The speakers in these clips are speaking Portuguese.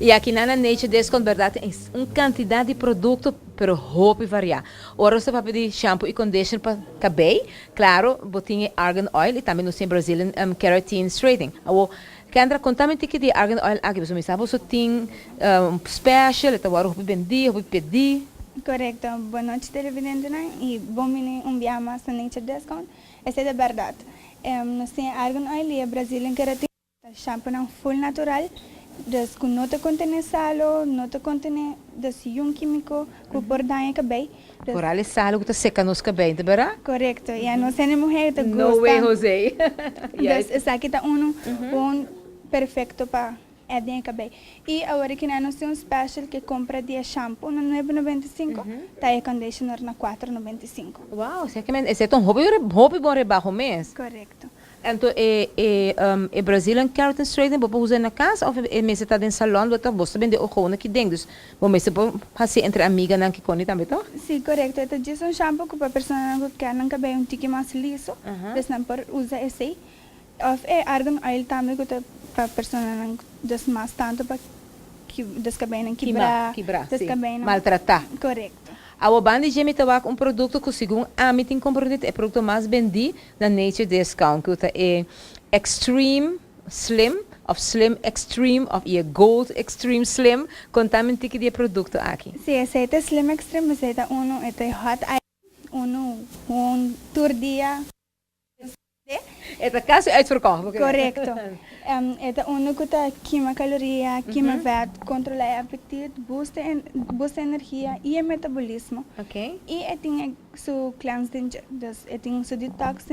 E aqui na Nature Descont, verdade, tem uma quantidade de produto, pero roupa variar. Ora você vai pedir shampoo e conditioner para cabelo, claro, botinha argan oil e também no sim Brazilian keratin straightening. Kendra, conta-me que de argan oil aqui, você me sabe, você tem special, então agora eu vendi, eu pedi. Correcto. Boa noite, televidente, né? E bom menino dia mais na Nature Discount. Essa é a verdade. Nós temos argan oil e a Brazilian keratin, shampoo não full natural. Dus com nota contém salo, nota contém um químico que por dar cabelo. Por ali salo que tá seca nos cabelo, tá bem? Correto. E a nossa mulher tá gosta. No way, José. Dus essa aqui tá perfeito para é cabelo. E agora que nós temos um special que compra de shampoo no 9,95, tá e conditioner na 4,95. Uau, esse é um hobby bom rebaixo mês. Correto. Então, é Brazilian Keratin Straightening, você usa na casa ou é mesmo está em salão, você vende o gewoon aqui dentro. Você pode fazer entre amigas que conhecem também, tá? Sim, correto. Então, diz um shampoo que a pessoa que quer não cabelo um tique mais liso, então não pode usar esse. Ou é argan oil também que a pessoa não des mais tanto para que descabelo quebrar, maltratar. Correto. A Obandi já me trabalha produto que segundo a mim tem comprometido é o produto mais vendido na Nature Discount, que é Extreme Slim, of Slim Extreme, of Gold Extreme Slim, contame que de produto aqui. Sim, esse é Slim Extreme, esse é Hot Iron, tour dia. É caso uitverkocht. Correcto. É que está queima caloria, queima vet, controla o apetite, boosta energia e o metabolismo. Ok. E tem su cleanse, tem su detox,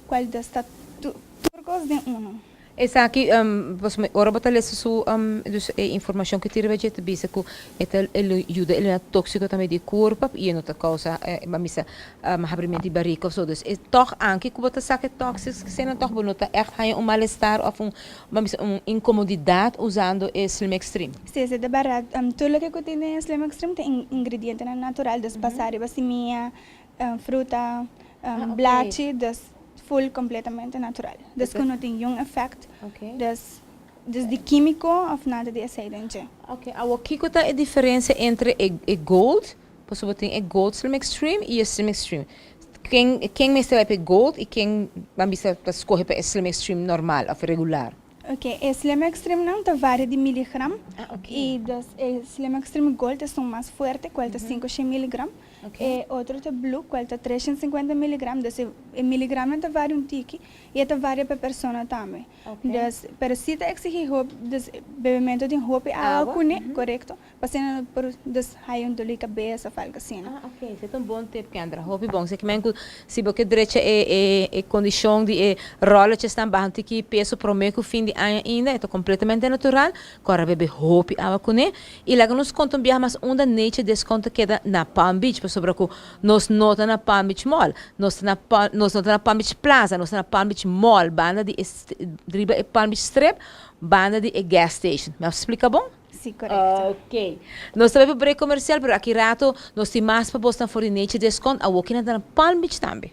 qual está turcos de Essa aqui, ora botar essa sua informação que tira veja te bisa que ele ajuda ele é tóxico também de corpo e não tá causa mamisa abrimento de barriga so dus é toch anche que botar saque tóxicos que sendo toch bonita echt há mal-estar ou mamisa incomodidade usando esse Slim Extreme. Sim, é de barato. Tudo que tem Slim Extreme tem ingredientes naturais, das passari, basimia, fruta, blachi, das full completamente natural. Dus não tem nenhum efeito. Dus de químico ou nada de acidente. Ok. O que é a diferença entre a gold, você tem a gold Slim Extreme e a Slim Extreme? Quem me vai para gold e quem vai escolher para a Slim Extreme normal ou regular? Ok, a Slim Extreme não está varia de miligram. E a Slim Extreme Gold são mais forte, qual é 500 miligram. E outro é Blue, qual é 350 miligram. Então, o miligram não está varia tique e está varia para a pessoa também. Mas se está exigindo bebimento de roupa e água, correto? Passando por dor de cabeça, algo assim. Ok, isso é um bom tip, Kendra. Roupa bom. Se você direita é condição de rola que está baixo que peso prometo fim de ano ainda, é completamente natural. Agora bebe roupa e água e lá nos contam bem mais da Nature Discount que na Palm Beach, sobre que nós nota na Palm Beach Mall, nós nota na Palm Beach Plaza, nós na Palm Beach Mall, banda de Palm Beach Strip, banda de gas station. Me explica bom? Sim, correto. Ok. Nós também para break comercial, pero aqui rato nós temos mais para postar for Nature Discount, a walking na Palm Beach também.